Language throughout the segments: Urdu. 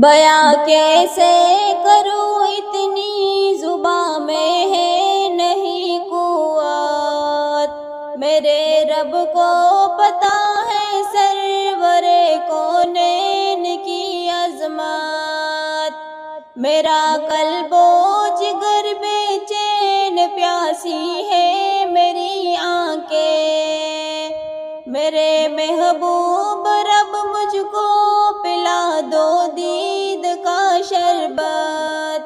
بیاں کیسے کروں اتنی زباں میں ہے نہیں قوت، میرے رب کو پتہ ہے سرور کونین کی عظمت، میرا قلب و جگر بے چین پیاسی ہے میری آنکھیں، میرے محبوب رب مجھ کو پلا دو دید کا شربت،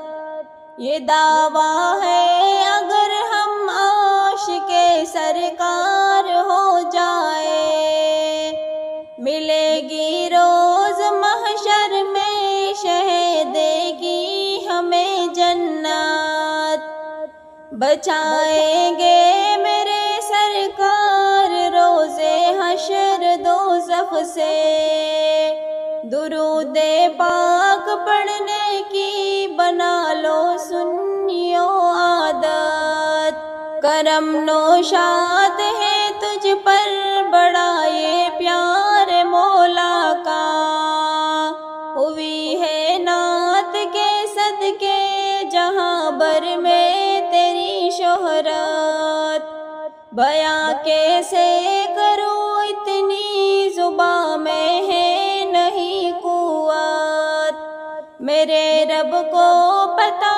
یہ دعویٰ ہے اگر ہم عاشق سرکار ہو جائے، ملے گی روز محشر میں شہ دے گی ہمیں جنت، بچائیں گے میرے سرکار روز حشر دوزخ سے، درود پاک پڑھنے کی بنا لو سنیو عادت، کرم نوشاد ہے تجھ پر بڑا یہ پیار مولا کا، ہوئی ہے نعت کے صدقے جہاں بر میں تیری شہرت، بیاں کیسے کروں اتنی زباں میں ہے نہیں قوت، میرے رب کو پتہ